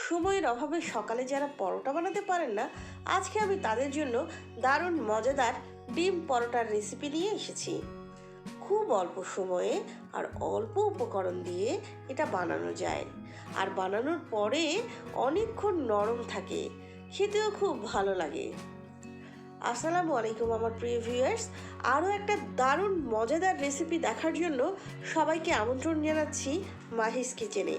সময়ের অভাবে সকালে যারা পরোটা বানাতে পারেন না, আজকে আমি তাদের জন্য দারুণ মজাদার ডিম পরোটার রেসিপি নিয়ে এসেছি। খুব অল্প সময়ে আর অল্প উপকরণ দিয়ে এটা বানানো যায়, আর বানানোর পরে অনেকক্ষণ নরম থাকে, খেতেও খুব ভালো লাগে। আসসালামু আলাইকুম আমার প্রিয় ভিউয়ার্স, আরও একটা দারুণ মজাদার রেসিপি দেখার জন্য সবাইকে আমন্ত্রণ জানাচ্ছি মাহিস কিচেনে।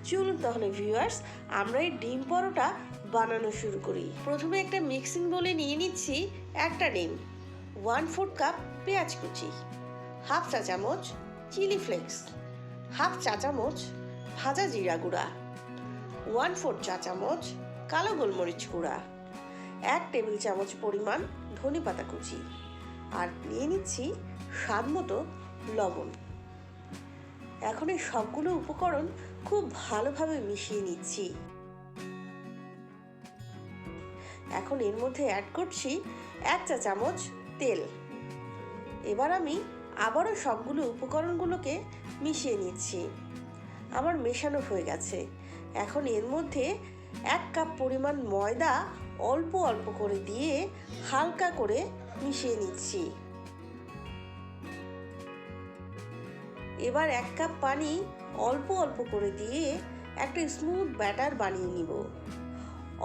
চলুন তাহলে ভিউয়ার্স, আমরা এই ডিম পরোটা বানানো শুরু করি। প্রথমে একটা মিক্সিং বোলে নিয়ে নিচ্ছি একটা ডিম, 1/4 কাপ পেঁয়াজ কুচি, হাফ চা চামচ চিলি ফ্লেক্স, হাফ চা চামচ ভাজা জিরা গুঁড়া, 1/4 চা চামচ কালো গোলমরিচ গুঁড়া, 1 টেবিল চামচ পরিমাণ ধনেপাতা কুচি, আর নিয়ে নিচ্ছি স্বাদ মতো লবণ। এখন এই সবগুলো উপকরণ খুব ভালোভাবে মিশিয়ে নিচ্ছি। এখন এর মধ্যে অ্যাড করছি 1 চা চামচ তেল। এবার আমি আবারও সবগুলো উপকরণগুলোকে মিশিয়ে নিচ্ছি। আমার মেশানো হয়ে গেছে। এখন এর মধ্যে 1 কাপ পরিমাণ ময়দা অল্প অল্প করে দিয়ে হালকা করে মিশিয়ে নিচ্ছি। এবার 1 কাপ পানি অল্প অল্প করে দিয়ে একটা স্মুথ ব্যাটার বানিয়ে নিব।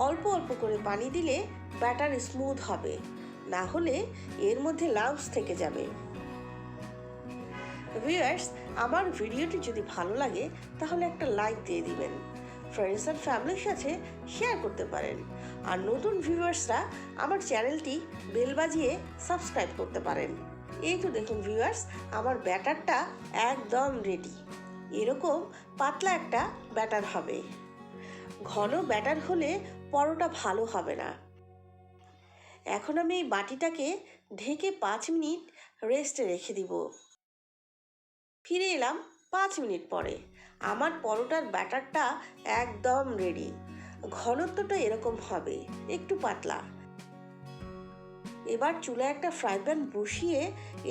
অল্প অল্প করে পানি দিলে ব্যাটার স্মুথ হবে, না হলে এর মধ্যে লাম্পস থেকে যাবে। ভিউয়ার্স, আমার ভিডিওটি যদি ভালো লাগে তাহলে একটা লাইক দিয়ে দিবেন, ফ্রেন্ডস অ্যান্ড ফ্যামিলির সাথে শেয়ার করতে পারেন, আর নতুন ভিউয়ার্সরা আমার চ্যানেলটি বেল বাজিয়ে সাবস্ক্রাইব করতে পারেন। এই তো দেখুন ভিউয়ার্স, আমার ব্যাটারটা একদম রেডি। এরকম পাতলা একটা ব্যাটার হবে। ঘন ব্যাটার হলে পরোটা ভালো হবে না। এখন আমি এই বাটিটাকে ঢেকে 5 মিনিট রেস্টে রেখে দিব। ফিরে এলাম 5 মিনিট পরে। আমার পরোটার ব্যাটারটা একদম রেডি। ঘনত্বটা এরকম হবে, একটু পাতলা। এবার চুলায় একটা ফ্রাই প্যান বসিয়ে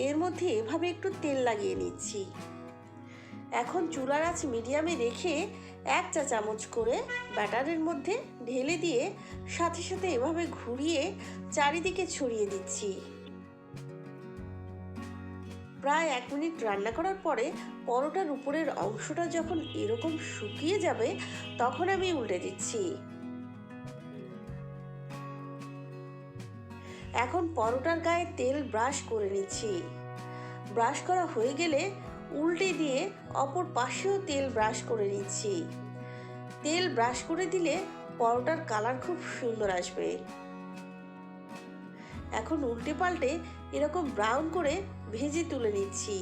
এর মধ্যে এভাবে একটু তেল লাগিয়ে নিচ্ছি। এখন চুলার আঁচ মিডিয়ামে রেখে 1 চা চামচ করে ব্যাটারের মধ্যে ঢেলে দিয়ে সাথে সাথে এভাবে ঘুরিয়ে চারিদিকে ছড়িয়ে দিচ্ছি। প্রায় 1 মিনিট রান্না করার পরে পরোটার উপরের অংশটা যখন এরকম শুকিয়ে যাবে তখন আমি উল্টে দিচ্ছি। এখন পরোটার গায়ে তেল ব্রাশ করে নিচ্ছি। ব্রাশ করা হয়ে গেলে উল্টে দিয়ে অপর পাশেও তেল ব্রাশ করে নিচ্ছি। তেল ব্রাশ করে দিলে পরোটার কালার খুব সুন্দর আসবে। এখন উল্টে পাল্টে এরকম ব্রাউন করে ভেজে তুলে নিচ্ছি।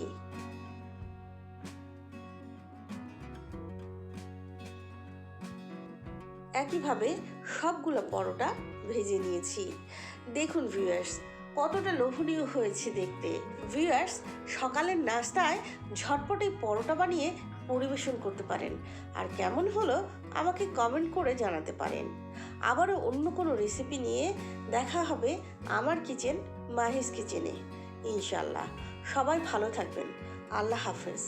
একইভাবে সবগুলো পরোটা ভেজে নিয়েছি। দেখুন ভিউয়ার্স, কতটা লোভনীয় হয়েছে দেখতে। ভিউয়ার্স, সকালের নাস্তায় ঝটপটে পরোটা বানিয়ে পরিবেশন করতে পারেন, আর কেমন হলো আমাকে কমেন্ট করে জানাতে পারেন। আবারও অন্য কোনো রেসিপি নিয়ে দেখা হবে আমার কিচেন মাহিস কিচেনে ইনশাল্লাহ। সবাই ভালো থাকবেন। আল্লাহ হাফেজ।